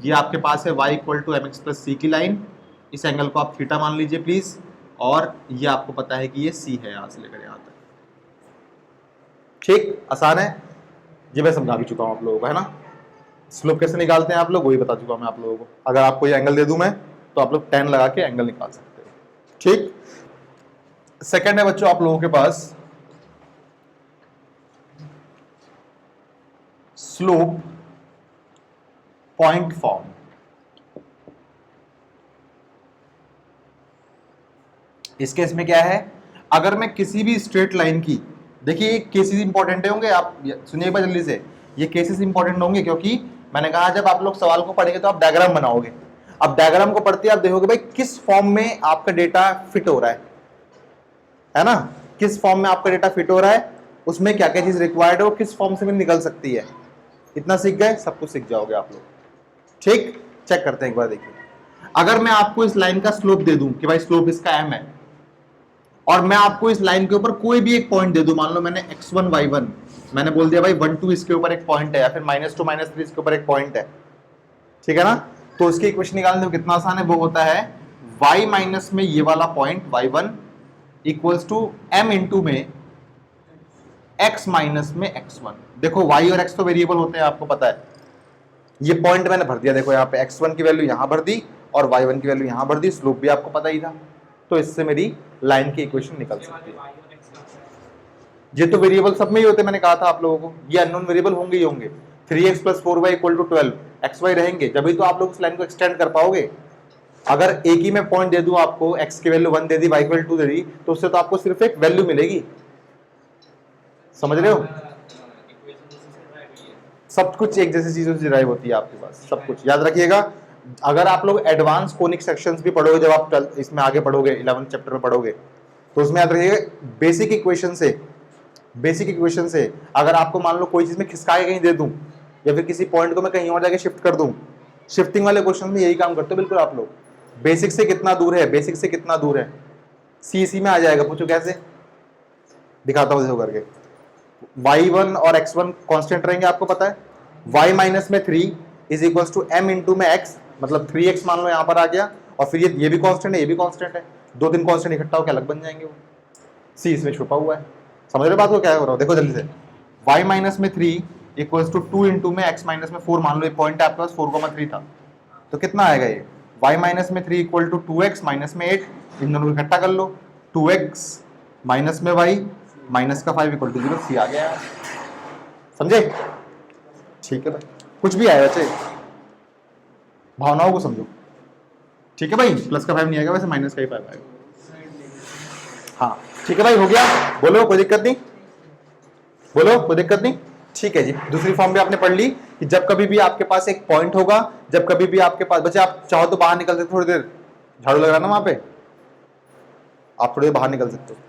ये आपके पास है y equal to mx plus C की लाइन। इस एंगल को आप थीटा मान लीजिए प्लीज। और ये आपको पता है कि ये c है यहां से लेकर यहां तक। ठीक, आसान है। ये मैं समझा भी चुका हूं आप लोगों को, है ना। स्लोप कैसे निकालते हैं आप लोग वही बता चुका हूं मैं आप लोगों को। अगर आपको ये एंगल दे दूं मैं तो आप लोग tan लगा के एंगल निकाल सकते हो। ठीक, सेकंड है बच्चों आप लोगों के पास स्लोप पॉइंट फॉर्म। इस केस में क्या है, अगर मैं किसी भी स्ट्रेट लाइन की, देखिए केसेस इंपॉर्टेंट होंगे, आप सुनिए जल्दी से। ये केसेस इंपॉर्टेंट होंगे क्योंकि मैंने कहा जब आप लोग सवाल को पढ़ेंगे तो आप डायग्राम बनाओगे। अब डायग्राम को पढ़ते आप देखोगे भाई किस फॉर्म में आपका डेटा फिट हो रहा है ना। किस फॉर्म में आपका डेटा फिट हो रहा है, उसमें क्या क्या चीज रिक्वायर्ड है, वो किस फॉर्म से भी निकल सकती है। इतना सीख गए, सब कुछ सीख जाओगे आप लोग। ठीक, चेक करते हैं एक बार। देखिए, अगर मैं आपको इस लाइन का स्लोप दे दूं कि भाई स्लोप इसका m है, और मैं आपको इस लाइन के ऊपर कोई भी एक पॉइंट दे दूं, मान लो मैंने x1 y1, मैंने बोल दिया भाई 1 2 इसके ऊपर एक पॉइंट है, या फिर -2 -3 इसके ऊपर एक पॉइंट है, ठीक है ना। तो उसकी इक्वेशन निकालने में कितना आसान है, वो होता है y माइनस में ये वाला point y1 equals to m into में x माइनस में x1। देखो y और x तो वेरिएबल होते हैं, आपको पता है। ये पॉइंट मैंने भर दिया, देखो यहाँ पे x1 की वैल्यू यहां भर दी और y1 की वैल्यू यहां भर दी, स्लोप भी आपको पता ही था, तो इससे मेरी लाइन की इक्वेशन निकल सकती है। ये तो वेरिएबल सब में ही होते, मैंने कहा था आप लोगों को, ये अननोन वेरिएबल होंगे ही होंगे। 3x + 4y = 12, xy रहेंगे, जब भी तो आप लोग इस लाइन को एक्सटेंड कर पाओगे। अगर एक ही में पॉइंट दे दूं आपको, x की वैल्यू 1 दे दी, y की वैल्यू 2 दे दी, तो उससे तो आपको सिर्फ एक वैल्यू मिलेगी, समझ रहे हो? सब कुछ एक जैसी चीजों से डिराइव होती है आपके पास, सब कुछ याद रखिएगा। अगर आप लोग एडवांस कोनिक सेक्शंस भी पढ़ोगे, जब आप इसमें आगे पढ़ोगे 11th चैप्टर में पढ़ोगे, तो उसमें याद रखिएगा बेसिक इक्वेशन से अगर आपको मान लो कोई चीज में खिसका के कहीं दे दूं या फिर किसी पॉइंट को मैं कहीं और जाके शिफ्ट कर दूं, शिफ्टिंग वाले क्वेश्चन में यही काम करते हो बिल्कुल आप लोग। बेसिक से कितना दूर है, बेसिक से कितना दूर है, सी में आ जाएगा। पूछो कैसे, दिखाता हूं देखो करके। y1 और x1 कांस्टेंट रहेंगे, आपको पता है। y माइनस में 3 = m इंटू में x, मतलब 3x मान लो यहां पर आ गया, और फिर ये भी कांस्टेंट है, ये भी कांस्टेंट है, 2-3 कांस्टेंट इकट्ठा होकर अलग बन जाएंगे वो। c इसमें छुपा हुआ है, समझ रहे बात को, क्या हो रहा है? देखो जल्दी से, y माइनस में 3 = 2 इंटू में x माइनस में 4, मान लो ये पॉइंट आपके पास 4,3 था, तो कितना आएगा ये? y माइनस में 3 = 2x माइनस में 8, इन दोनों को इकट्ठा कर लो, 2x माइनस में y माइनस का 5 = 0, सी आ गया, समझे? ठीक है भाई, कुछ भी आया बच्चे, भावनाओं को समझो, ठीक है भाई। प्लस का 5 नहीं आएगा, वैसे माइनस का ही 5 आएगा। हाँ ठीक है भाई, हो गया, बोलो कोई दिक्कत नहीं, बोलो कोई दिक्कत नहीं, ठीक है जी। दूसरी फॉर्म भी आपने पढ़ ली कि जब कभी भी आपके पास एक पॉइंट होगा, जब कभी भी आपके पास, बच्चे आप चाहो तो बाहर निकल सकते, थोड़ी देर झाड़ू लग रहा ना वहां पे, आप थोड़ी देर बाहर निकल सकते हो।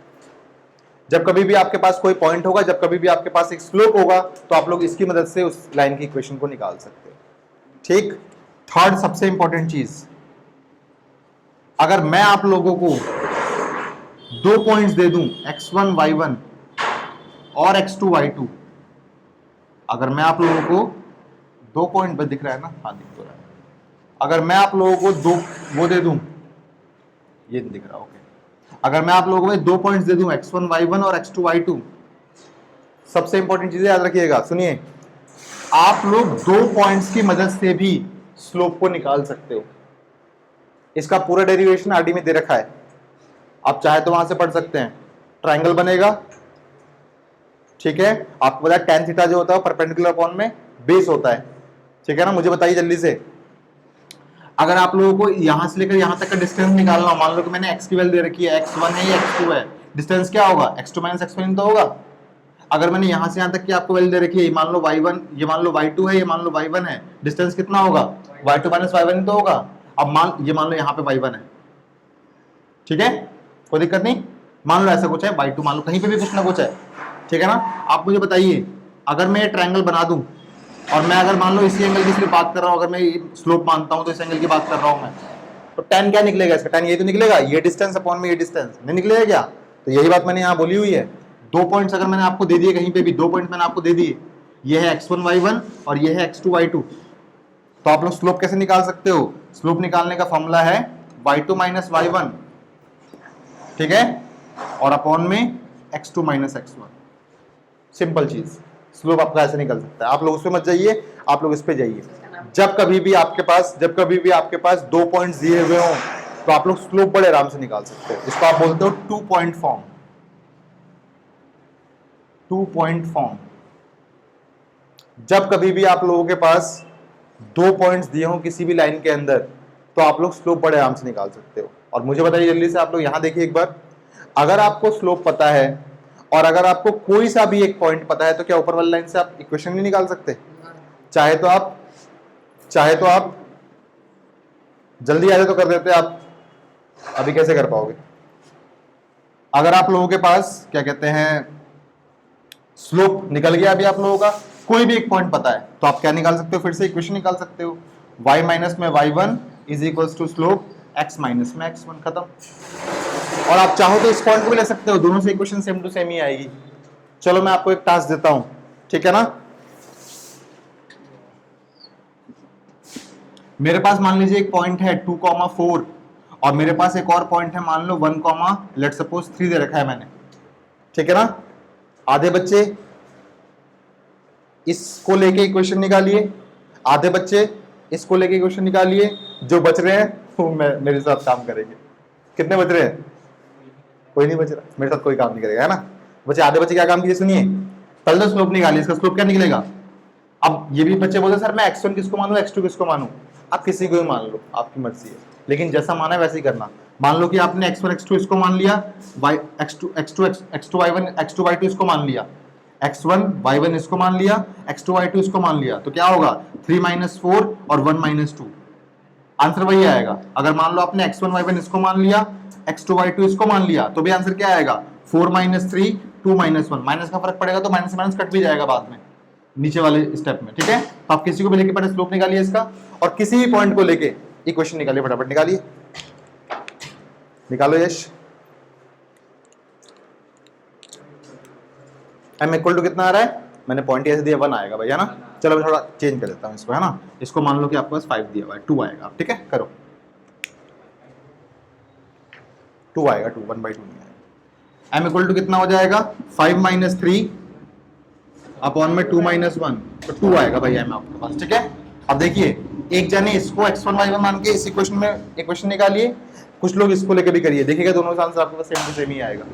जब कभी भी आपके पास कोई पॉइंट होगा, जब कभी भी आपके पास एक स्लोप होगा, तो आप लोग इसकी मदद से उस लाइन की इक्वेशन को निकाल सकते हो, ठीक। थर्ड सबसे इंपॉर्टेंट चीज, अगर मैं आप लोगों को 2 पॉइंट्स दे दूं, x1 y1 और x2 y2, अगर मैं आप लोगों को 2 पॉइंट दिख रहा है ना, हाँ दिख तो रहा है, अगर मैं आप लोगों को 2 वो दे दूं, ये दिख रहा, ओके, अगर मैं आप लोगों को 2 पॉइंट्स दे दूं, x1 y1 और x2 y2, सबसे इंपॉर्टेंट चीजें याद रखिएगा, सुनिए, आप लोग 2 पॉइंट्स की मदद से भी स्लोप को निकाल सकते हो। इसका पूरा डेरिवेशन आरडी में दे रखा है, आप चाहे तो वहां से पढ़ सकते हैं। ट्राइंगल बनेगा, ठीक है, आपको पता है tan थीटा जो होता है परपेंडिकुलर अपॉन में बेस होता है, ठीक है ना। मुझे बताइए जल्दी से, अगर आप लोगों को यहां से लेकर यहां तक का डिस्टेंस निकालना हो, मान लो कि मैंने x की वैल्यू दे रखी है, x1 है या x2 है, डिस्टेंस क्या होगा, x2 - x1 तो होगा। अगर मैंने यहां से यहां तक की आपको वैल्यू दे रखी है, मान लो y1, ये मान लो y2 है, ये मान लो y1 है, डिस्टेंस कितना होगा, y2 - y1 तो होगा। अब मान लो यहाँ पे y1 है, ठीक है, कोई दिक्कत नहीं, मान लो ऐसा कुछ है, y2 मान लो कहीं पे भी कुछ ना कुछ है, ठीक है ना। आप मुझे बताइए, अगर मैं ये ट्रायंगल बना दूं और मैं अगर मान लो इसी एंगल की सिर्फ बात कर रहा हूं, अगर मैं स्लोप मानता हूं तो इस एंगल की बात कर रहा हूं मैं, तो tan क्या निकलेगा इसका, tan ये तो निकलेगा, ये डिस्टेंस अपॉन में ये डिस्टेंस नहीं निकलेगा क्या? तो यही बात मैंने यहाँ बोली हुई है। 2 पॉइंट्स अगर मैंने आपको दे दिए, कहीं पे भी 2 पॉइंट मैंने आपको दे दिए, ये है x1 y1 और ये है x2 y2, तो आप लोग स्लोप कैसे निकाल सकते हो? स्लोप निकालने का फॉर्मूला है y2 - y1, ठीक है, और अपॉन में x2 - x1, सिंपल चीज। स्लोप आपका ऐसे निकल सकता है, आप लोग उस पे मत जाइए, आप लोग इस पे जाइए। जब कभी भी आपके पास 2 पॉइंट्स दिए हुए हो, तो आप लोग स्लोप बड़े आराम से निकाल सकते हो। इसको आप बोलते हो 2 पॉइंट फॉर्म, 2 पॉइंट फॉर्म। जब कभी भी आप लोगों के पास 2 पॉइंट्स दिए हो किसी भी लाइन के अंदर, तो आप लोग स्लोप बड़े आराम से निकाल सकते हो। और मुझे बताइए जल्दी से, आप लोग यहां देखिए एक बार, अगर आपको स्लोप पता है और अगर आपको कोई सा भी एक पॉइंट पता है, तो क्या ऊपर वाली लाइन से आप इक्वेशन नहीं निकाल सकते? चाहे तो आप जल्दी आ जाए तो कर देते, आप अभी कैसे कर पाओगे? अगर आप लोगों के पास क्या कहते हैं, स्लोप निकल गया अभी आप लोगों का, कोई भी एक पॉइंट पता है, तो आप क्या निकाल सकते हो, फिर से इक्वेशन निकाल सकते हो, y माइनस में y1 = स्लोप x माइनस में x1, खत्म। और आप चाहो तो इस पॉइंट को भी ले सकते हो, दोनों से इक्वेशन सेम टू सेम ही आएगी। चलो मैं आपको एक टास्क देता हूं, ठीक है ना। मेरे पास मान लीजिए एक पॉइंट है 2,4 और मेरे पास एक और पॉइंट है मान लो 1, लेट सपोज 3 दे रखा है मैंने, ठीक है ना। आधे बच्चे इसको लेके इक्वेशन निकालिए, आधे बच्चे इसको लेके इक्वेशन निकालिए, जो बच रहे हैं वो मेरे साथ काम करेंगे। कितने बच रहे हैं? कोई नहीं बच रहा, मेरे साथ कोई काम नहीं करेगा, है ना। बच्चे आधे बच्चे क्या काम कीजिए सुनिए, पहले स्लोप निकालिए, इसका स्लोप क्या निकलेगा। अब ये भी बच्चे बोलते सर मैं x1 किसको मानूं x2 किसको मानूं, आप किसी को भी मान लो, आपकी मर्जी है, लेकिन जैसा माना है वैसे ही करना। मान लो कि आपने x1 x2 इसको मान लिया, x2 y1 x2 y2 इसको मान लिया, x1 y1 इसको मान लिया, x2 y2 इसको मान लिया, तो क्या होगा 3 - 4 और 1 - 2, आंसर वही आएगा। अगर मान लो आपने x1 y1 इसको मान लिया, x2 y2 इसको मान लिया, तो भी आंसर क्या आएगा 4 - 3 2 - 1, माइनस का फर्क पड़ेगा तो माइनस से माइनस कट भी जाएगा बाद में नीचे वाले स्टेप में, ठीक है। तो आप किसी को भी लेके पहले स्लोप निकालिए इसका, और किसी भी पॉइंट को लेके इक्वेशन निकालिए, फटाफट निकालिए, निकालो यश। m इक्वल टू कितना आ रहा है, मैंने पॉइंट ऐसे दिया 1 आएगा भाई, है ना। चलो मैं थोड़ा चेंज कर देता हूँ इसको, है ना। इसको मान लो कि आपके पास 5 दिया हुआ है, 2 आएगा, ठीक है, करो 2 आएगा, 2 1/2 नहीं आएगा। m इक्वल टू कितना हो जाएगा 5 - 3 अपॉन में 2 - 1, तो 2 आएगा भाई m आपके पास, ठीक है। अब देखिए एक जने इसको x1 y1 मान के इस इक्वेशन में इक्वेशन निकालिए, कुछ लोग इसको लेके भी करिए, देखिएगा दोनों का आंसर आपके पास सेम टू सेम ही आएगा।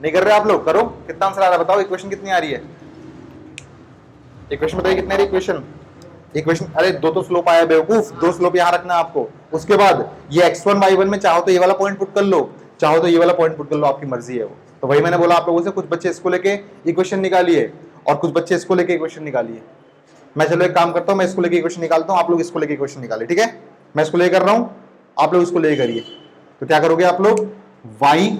नहीं कर रहे आप लोग, करो, कितना आंसर आ रहा है बताओ, इक्वेशन कितनी आ रही है, इक्वेशन बताइए कितनी आ रही है इक्वेशन। अरे दो तो स्लोप आया बेवकूफ, 2 स्लोप यहाँ रखना आपको। उसके बाद ये x1 y1 में चाहो तो ये वाला पॉइंट पुट कर लो, चाहो तो ये वाला पॉइंट पुट कर लो, आपकी मर्जी है वो। तो वही मैंने बोला आप लोगों से, कुछ बच्चे इसको लेके इक्वेशन निकालिए और कुछ बच्चे इसको लेके इक्वेशन निकालिए। मैं चलो एक काम करता हूँ, मैं इसको लेके इक्वेशन निकालता हूँ, आप लोग इसको लेके इक्वेशन निकालिए, ठीक है। मैं इसको लेकर रहा हूँ, आप लोग इसको लेके करिए। तो क्या करोगे आप लोग, y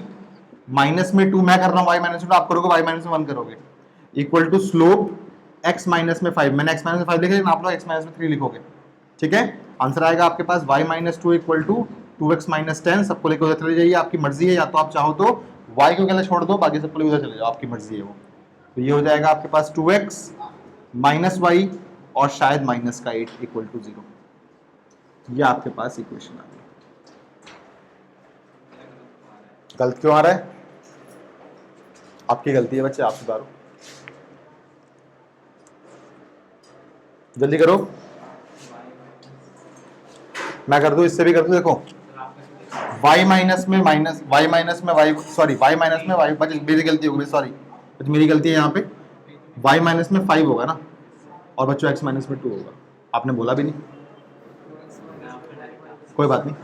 माइनस में 2 मैं कर रहा हूँ, y माइनस में 2 आप करोगे, y माइनस में 1 करोगे, equal to slope x minus में 5, मैंने x माइनस में 5 लिखा, लेकिन आप लोग x माइनस में 3 लिखोगे, ठीक है। आंसर आएगा आपके पास y minus 2 equal to 2x minus 10, सबको लेकर उधर चले जाइए, आपकी मर्जी है, या तो आप चाहो तो y को अकेले छोड़ दो, बाकी सबको लेकर उधर चले जाओ, आपकी मर्जी है वो। तो ये हो जाएगा आपके पास 2x माइनस y और शायद माइनस का 8 इक्वल टू 0, ये आपके पास इक्वेशन आ गई। गलत क्यों आ रहा है, आपकी गलती है बच्चे, आप सुधारो, जल्दी करो, मैं कर दूं, इससे भी कर दूं, देखो y माइनस में y सॉरी y माइनस में y, मेरी गलती होगी, सॉरी मेरी गलती है यहाँ पे, y माइनस में 5 होगा ना, और बच्चों x माइनस में 2 होगा, आपने बोला भी नहीं, कोई बात नहीं।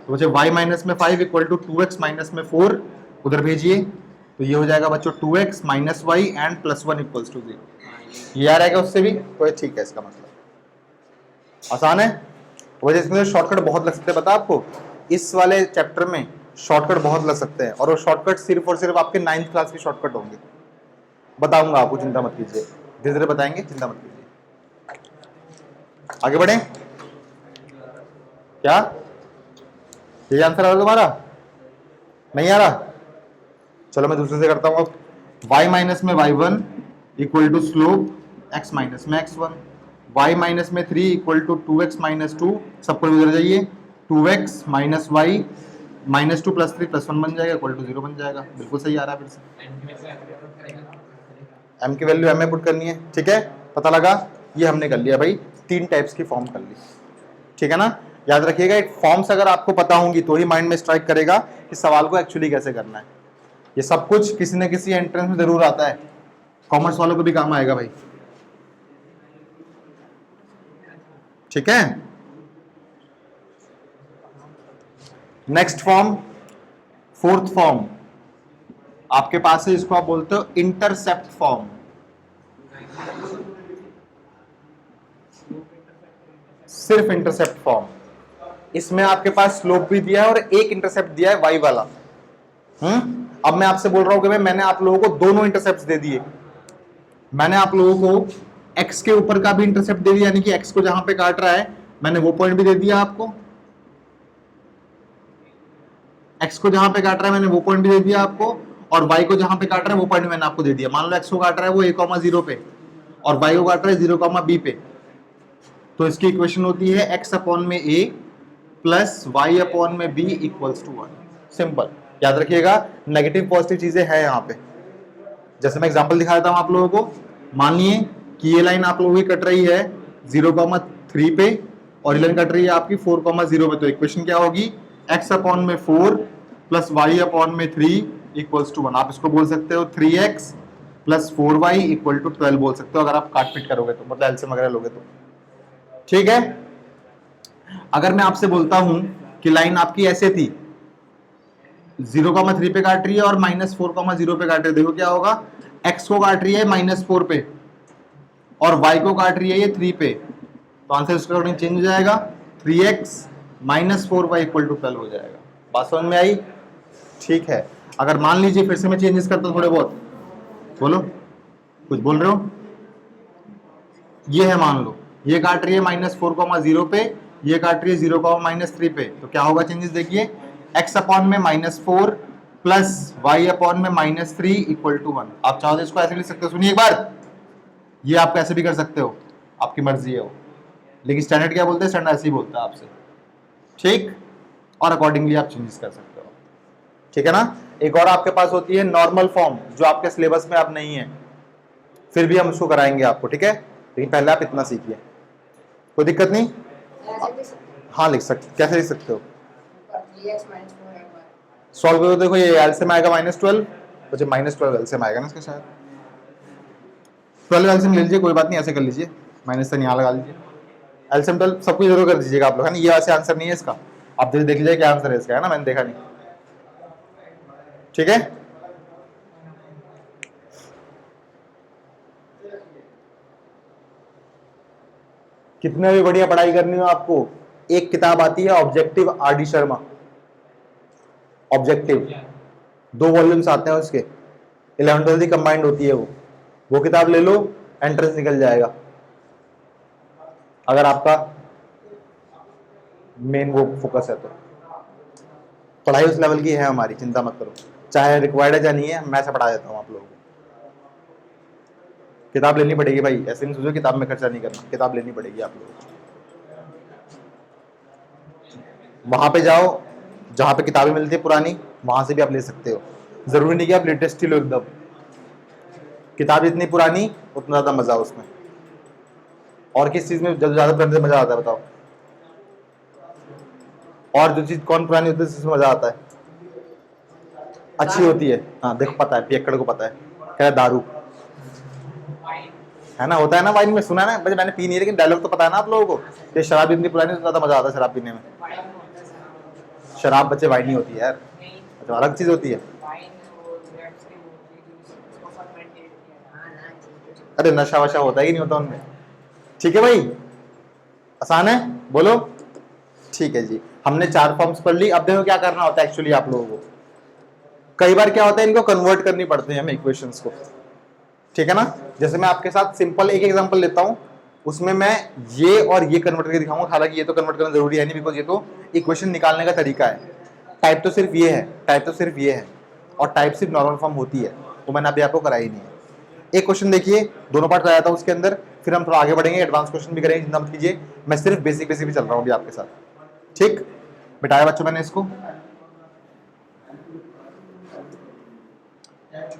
तो बच्चों y माइनस में 5 इक्वल टू 2x माइनस में 4 उधर भेजिए, तो ये हो जाएगा बच्चों 2x minus y and plus 1 equals to 0, ये आ रहेगा उससे भी, तो ठीक है, इसका मतलब आसान है। वजह इसमें शॉर्टकट बहुत लग सकते हैं, पता आपको, इस वाले चैप्टर में शॉर्टकट बहुत लग सकते हैं, और वो शॉर्टकट सिर्फ और सिर्फ आपके 9th क्लास के शॉर्टकट होंगे, बताऊंगा आपको, चिंता मत कीजिए, धीरे धीरे बताएंगे, चिंता मत कीजिए। आगे बढ़े, क्या ये आंसर आ रहा तुम्हारा, नहीं आ रहा, चलो मैं दूसरे से करता हूँ अब। y माइनस में y1 equal to slope x minus में x1, y माइनस में 3 इक्वल टू 2x माइनस 2, सबको उधर जाइए, 2x minus y minus 2 plus 3 plus 1 बन जाएगा, इक्वल टू 0 बन जाएगा, बिल्कुल सही आ रहा है। फिर से m की वैल्यू m में पुट करनी है, ठीक है, पता लगा, ये हमने कर लिया भाई, 3 टाइप्स की फॉर्म कर ली, ठीक है ना। याद रखिएगा, एक फॉर्म्स अगर आपको पता होंगी तो ही माइंड में स्ट्राइक करेगा कि सवाल को एक्चुअली कैसे करना है। ये सब कुछ किसी न किसी एंट्रेंस में जरूर आता है, कॉमर्स वालों को भी काम आएगा भाई, ठीक है। नेक्स्ट फॉर्म, फोर्थ फॉर्म आपके पास है, इसको आप बोलते हो इंटरसेप्ट फॉर्म। सिर्फ इंटरसेप्ट फॉर्म, इसमें आपके पास स्लोप भी दिया है और एक इंटरसेप्ट दिया है y वाला। अब मैं आपसे बोल रहा हूं कि मैंने आप लोगों को दोनों इंटरसेप्ट दे दिए, मैंने आप लोगों को x के ऊपर का भी इंटरसेप्ट दे दिया, यानी कि x को जहां पे काट रहा है मैंने वो पॉइंट भी दे दिया आपको, x को जहां पे काट रहा है मैंने वो पॉइंट भी दे दिया आपको, और y को जहां पे काट रहा है वो पॉइंट मैंने आपको दे दिया। मान लो x को काट रहा है वो a, 0 पे, और y को काट रहा है 0, b पे, तो इसकी इक्वेशन होती है x अपॉन में a प्लस y अपॉन में b इक्वल्स टू 1। सिंपल, याद रखिएगा, नेगेटिव पॉजिटिव चीजें हैं यहाँ पे, जैसे मैं एग्जांपल दिखा देता हूं आप लोगों को। मान लिए कि ये लाइन आप लोगों की कट रही है 0,3 पे और ये लाइन कट रही है आपकी 4,0 पे। तो इक्वेशन क्या होगी, x अपॉन में 4 प्लस y अपॉन में 3 इक्वल्स टू 1। आप इसको बोल सकते हो 3x plus 4y equal to 12 बोल सकते हो, अगर आप काट पीट करोगे तो, मतलब एलसीएम वगैरह लोगे तो। ठीक है। अगर मैं आपसे बोलता हूं कि लाइन आपकी ऐसे थी 0,3 पे काट रही है और -4,0 पे काट रही है, देखो क्या होगा, x को काट रही है -4 पे और y को काट रही है ये 3 पे, तो आंसर इसका अकॉर्डिंग चेंज हो जाएगा, 3x minus 4y equal to 12 हो जाएगा। बात समझ में आई? ठीक है। अगर मान लीजिए फिर से मैं चेंजेस करता हूं थोड़े बहुत, बोलो कुछ बोल रहे हो, ये है मान लो ये काट रही है -4,0 पे, ये काट रही है 0,3 पे, तो क्या होगा चेंजेस देखिए, x अपॉन में -4 प्लस y अपॉन में -3 इक्वल टू 1। आप चाहो तो इसको ऐसे लिख सकते हो, सुनिए एक बार, ये आप कैसे भी कर सकते हो, आपकी मर्जी है वो, लेकिन स्टैंडर्ड क्या बोलते हैं, स्टैंडर्ड ऐसे ही बोलता है आपसे। ठीक, और अकॉर्डिंगली आप चेंजेस कर सकते हो। ठीक है ना। एक और आपके पास होती है नॉर्मल फॉर्म, जो आपके सिलेबस में अब नहीं है, फिर भी हम उसको कराएंगे आपको, ठीक है, लेकिन पहले आप इतना सीखिए, कोई दिक्कत नहीं। हाँ लिख सकते, कैसे लिख सकते हो, सॉल्व करो, देखो ये एलसीएम आएगा -12, तो जब -12 एलसीएम आएगा ना इसका, शायद 12 एलसीएम ले लीजिए, कोई बात नहीं, ऐसे कर लीजिए, माइनस से यहाँ लगा लीजिए, एलसीएम 12 सब कुछ जरूर कर दीजिएगा आप लोग, है ना। ये वैसे आंसर नहीं है इसका, आप देख लीजिए क्या आंसर है इसका, है ना, मैंने देखा नहीं। ठीक है। कितने भी बढ़िया पढ़ाई करनी हो आपको, एक किताब आती है objective, RD. Sharma, objective, 2 volumes आते हैं उसके, 11th-12th कंबाइंड होती है वो किताब ले लो, एंट्रेंस निकल जाएगा, अगर आपका मेन वो फोकस है तो। पढ़ाई उस लेवल की है हमारी, चिंता मत करो, चाहे रिक्वायर्ड है या नहीं है, मैं ऐसा पढ़ा देता हूँ आप लोगों को। किताब लेनी पड़ेगी भाई, ऐसे नहीं सोचो किताब में खर्चा नहीं करना, किताब लेनी पड़ेगी आप लोगों को। वहां पे जाओ जहां पे किताबें मिलती है पुरानी, वहां से भी आप ले सकते हो, जरूरी नहीं कि आप लेटेस्ट ही लो एकदम, किताब जितनी पुरानी उतना ज्यादा मजा उसमें। और किस चीज में जब ज्यादा पढ़ने से मजा आता है बताओ, और जो चीज कौन पुरानी होती है उसमें मजा आता है, अच्छी होती है। हाँ देखो पता है, पियक्कड़ को पता है, क्या दारू है ना, होता है ना वाइन में, सुना है ना, मैंने पी नहीं, लेकिन डायलॉग तो पता है ना आप लोगों को, ये शराब इतनी पुरानी तो ज्यादा मजा आता है शराब पीने में। शराब बच्चे वाइन नहीं होती है यार, तो अलग चीज होती है। अरे नशा वशा होता ही नहीं होता उनमें। ठीक है भाई, आसान है, बोलो। ठीक है जी, हमने 4 फॉर्म्स पढ़ ली। अब देखो क्या करना होता है एक्चुअली आप लोगों को, कई बार क्या होता है, इनको कन्वर्ट करनी पड़ती है हमें इक्वेशंस को, ठीक है ना। जैसे मैं आपके साथ सिंपल एक एग्जांपल लेता हूं, उसमें मैं ये और ये कन्वर्ट करके दिखाऊंगा, हालांकि ये तो कन्वर्ट करना जरूरी है नहीं, बिकॉज ये तो इक्वेशन निकालने का तरीका है, टाइप तो सिर्फ ये है, टाइप तो सिर्फ ये है, और टाइप सिर्फ नॉर्मल फॉर्म होती है, वो मैंने अभी आपको कराई नहीं है। एक क्वेश्चन देखिए, दोनों पार्ट कराया था उसके अंदर, फिर हम थोड़ा आगे बढ़ेंगे, एडवांस क्वेश्चन भी करेंगे, चिंता मत कीजिए, मैं सिर्फ बेसिक बेसिक भी चल रहा हूँ अभी आपके साथ। ठीक, बिठाया बच्चों मैंने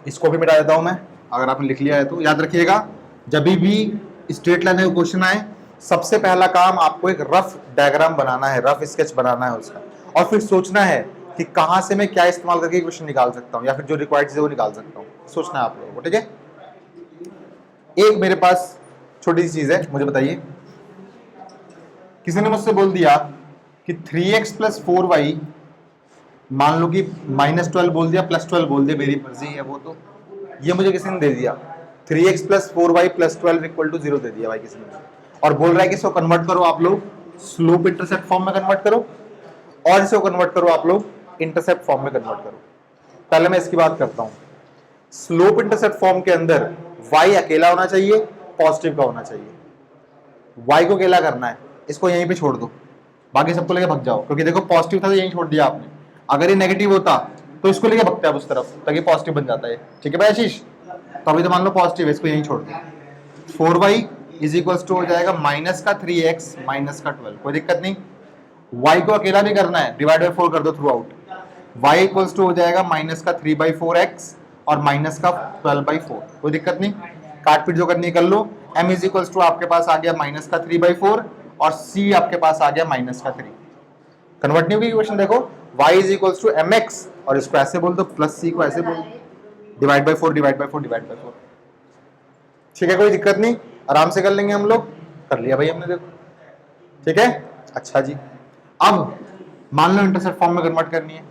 इसको भी मिटा देता हूं मैं, अगर आपने लिख लिया है तो। याद रखिएगा, जब भी स्ट्रेट लाइन का क्वेश्चन आए, सबसे पहला काम आपको एक रफ डायग्राम बनाना है, रफ स्केच बनाना है उसका, और फिर सोचना है कि कहां से मैं क्या इस्तेमाल करके क्वेश्चन निकाल सकता हूं, या फिर जो रिक्वायर्ड चीज है वो निकाल सकता हूं, सोचना है आप लोगों को। ठीक है, एक मेरे पास छोटी सी चीज है, मुझे बताइए, किसी ने मुझसे बोल दिया कि 3x प्लस 4y, मान लो कि -12 बोल दिया, +12 बोल दिया, मेरी मर्जी है वो, तो ये मुझे किसी ने दे दिया 3x plus 4y plus 12 equal to 0 दे दिया भाई किसी ने, और बोल रहा है कि इसको कन्वर्ट करो आप लोग स्लोप इंटरसेप्ट फॉर्म में कन्वर्ट करो, और इसको कन्वर्ट करो आप लोग इंटरसेप्ट फॉर्म में कन्वर्ट करो। पहले मैं इसकी बात करता हूं, स्लोप इंटरसेप्ट फॉर्म के अंदर y अकेला होना चाहिए, पॉजिटिव का होना चाहिए, y को अकेला करना है, इसको यहीं पे छोड़ दो, बाकी सबको लेके भाग जाओ, क्योंकि देखो पॉजिटिव था तो यहीं छोड़ दिया आपने, अगर ये नेगेटिव होता तो इसको लेके भगते आप उस तरफ, ताकि पॉजिटिव बन जाता है। ठीक है भाई आशीष, तो अभी तो मान लो पॉजिटिव है, इसको यहीं छोड़ दो, 4y इज इक्वल्स टू हो जाएगा -3x -12, कोई दिक्कत नहीं। y को अकेला भी करना है, डिवाइड बाय 4 कर दो throughout, y equals to हो जाएगा -3/4x और माइनस का 12/4, कोई दिक्कत नहीं, काट पीट जो करनी है कर लो। m इज इक्वल्स टू आपके पास आ गया माइनस का 3/4 और c आपके पास आ गया माइनस का 3। कन्वर्ट नहीं होगी इक्वेशन, देखो y is equals to mx और इसको ऐसे बोल दो, प्लस c को ऐसे बोल दो, divide by 4 divide by 4 divide by 4। ठीक है, कोई दिक्कत नहीं, आराम से कर लेंगे हम लोग। कर लिया भाई हमने, देखो ठीक है। अच्छा जी, अब मान लो इंटरसेप्ट फॉर्म में कन्वर्ट करनी है।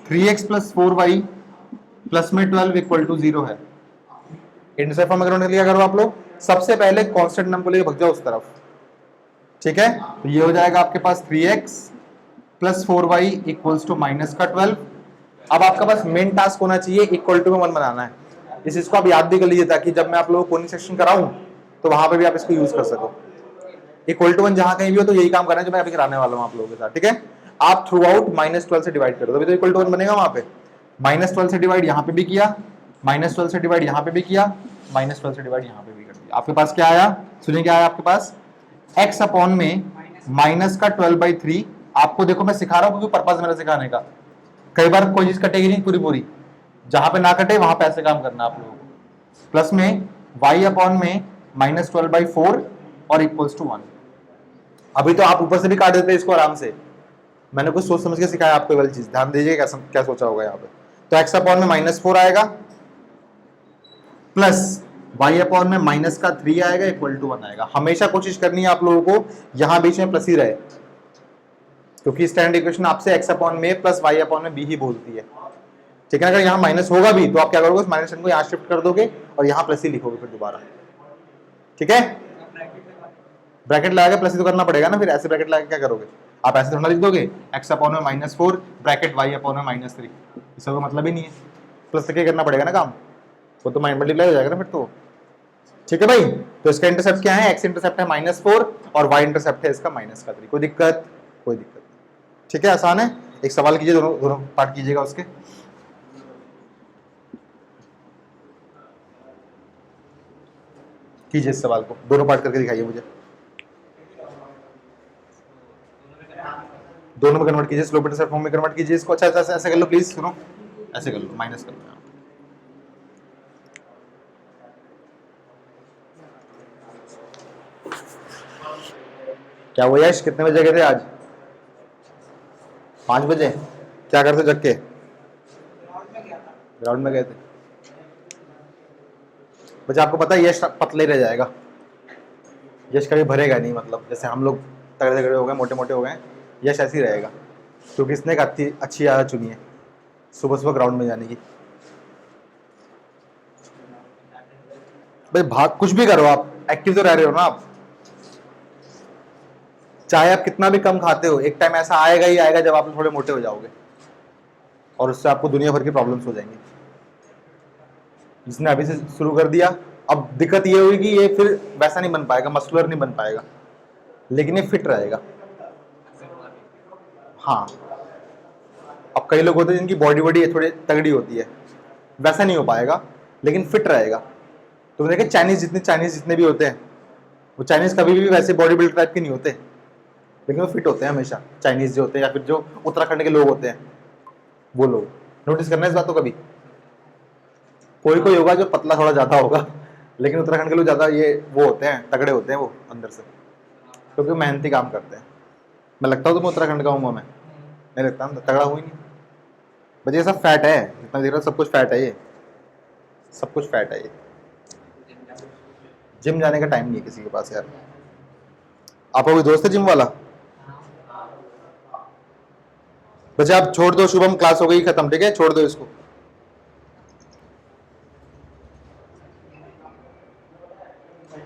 3x प्लस 4y प्लस में 12 इक्वल टू 0 है। इंटरसेप्ट फॉर्म में कन्वर्ट लिया करो आप लोग। सबसे पहले कांस्टेंट नंबर को लेकर भग जाओ उस तरफ, ठीक है। तो ये हो जाएगा आपके पास 3x plus 4y equals to minus का 12। अब आपका पास मेन टास्क होना चाहिए इक्वल टू में 1 बनाना है। इस चीज को आप याद भी कर लीजिए ताकि जब मैं आप लोगों को कोनिक सेक्शन कराऊं तो वहां पे भी आप इसको यूज कर सको। इक्वल टू 1 जहां कहीं भी हो तो यही काम करना है जो मैं अभी कराने वाला हूं आप लोगों के साथ, ठीक है। आप थ्रू आउट -12 से डिवाइड करो, तभी तो इक्वल टू 1 बनेगा। वहां पे -12 से डिवाइड यहाँ पे भी किया, -12 से डिवाइड यहाँ पे भी किया, -12 से डिवाइड यहाँ पे भी कर दिया। आपके पास क्या आया, सुनिए क्या आया आपके पास, x अपॉन में माइनस का 12/3। आपको देखो मैं सिखा रहा हूँ क्योंकि पर्पज मेरा सिखाने का। कई बार कोई चीज कटेगी नहीं पूरी पूरी, जहां पे ना कटे वहां पे ऐसे काम करना आप लोगों को। प्लस में y अपॉन में -12/4 और इक्वल्स टू 1। अभी तो आप ऊपर से भी काट देते इसको आराम से, मैंने कुछ सोच समझ के सिखाया आपको वाली चीज, ध्यान दीजिए क्या सोचा होगा यहाँ पे। तो x अपॉन में -4 आएगा प्लस y अपॉन में माइनस का 3 आएगा इक्वल टू 1 आएगा। हमेशा कोशिश करनी है आप लोगों को यहां बीच में प्लस ही रहे, क्योंकि स्टैंडर्ड इक्वेशन आपसे x अपॉन में प्लस y अपॉन में b ही बोलती है, ठीक है। अगर यहाँ माइनस होगा भी तो आप क्या करोगे, उस माइनस को यहाँ शिफ्ट कर दोगे और यहाँ प्लस ही लिखोगे फिर दोबारा, ठीक है। ब्रैकेट लगा के प्लस ही तो करना पड़ेगा ना, फिर ऐसे ब्रैकेट लगा के क्या करोगे आप, ऐसे थोड़ा लिख दोगे x अपॉन में -4 ब्रैकेट y अपॉन में -3, इसका कोई मतलब ही नहीं है। प्लस करके करना पड़ेगा ना काम, वो तो मल्टीप्लाई हो जाएगा ना फिर तो, ठीक है भाई। तो इसका इंटरसेप्ट क्या है, x इंटरसेप्ट है -4 और y इंटरसेप्ट है इसका -3। कोई दिक्कत, कोई दिक्कत, ठीक है, आसान है। एक सवाल कीजिए, दोनों पार्ट कीजिएगा उसके। कीजिए इस सवाल को, दोनों पार्ट करके दिखाइए मुझे, दोनों में कन्वर्ट कीजिए, स्लोप इंटरसेप्ट फॉर्म में कन्वर्ट कीजिए इसको। अच्छा अच्छा ऐसे कर लो प्लीज, सुनो ऐसे कर लो, माइनस कर लो। क्या हुआ यश, कितने बजे गए थे आज? 5 बजे। क्या करते जग के? ग्राउंड में गए थे। बच्चा आपको पता है यश पतले रह जाएगा, यश कभी भरेगा नहीं, मतलब जैसे हम लोग तगड़े तगड़े हो गए, मोटे मोटे हो गए, यश ऐसे ही रहेगा, क्योंकि इसने एक अच्छी आदत चुनी है सुबह सुबह ग्राउंड में जाने की। भाई भाग, कुछ भी करो आप, एक्टिव तो रह रहे हो ना आप। चाहे आप कितना भी कम खाते हो, एक टाइम ऐसा आएगा ही आएगा जब आप थोड़े मोटे हो जाओगे और उससे आपको दुनिया भर की प्रॉब्लम्स हो जाएंगी। जिसने अभी से शुरू कर दिया, अब दिक्कत ये हुई कि ये फिर वैसा नहीं बन पाएगा, मस्कुलर नहीं बन पाएगा, लेकिन ये फिट रहेगा। हाँ, अब कई लोग होते हैं जिनकी बॉडी बॉडी थोड़ी तगड़ी होती है, वैसा नहीं हो पाएगा, लेकिन फिट रहेगा। तो देखे चाइनीज जितने भी होते हैं, वो चाइनीज कभी भी वैसे बॉडी बिल्डर टाइप के नहीं होते, लेकिन वो फिट होते हैं हमेशा, चाइनीज जो होते हैं या फिर जो उत्तराखंड के लोग होते हैं वो लोग। नोटिस करना इस बात को कभी, कोई कोई होगा जो पतला थोड़ा ज्यादा होगा, लेकिन उत्तराखंड के लोग ज्यादा ये वो होते हैं, तगड़े होते हैं वो अंदर से, क्योंकि मेहनती काम करते हैं। मैं लगता हूँ तो मैं उत्तराखंड का हूँ, मैं नहीं लगता, तगड़ा हूँ ही नहीं। बस ये सब फैट है, जितना देख रहा हूँ सब कुछ फैट है, ये सब कुछ फैट है। ये जिम जाने का टाइम नहीं है किसी के पास यार। आपका कोई दोस्त है जिम वाला? बच्चे आप छोड़ दो, शुभम क्लास हो गई खत्म, ठीक है, छोड़ दो इसको।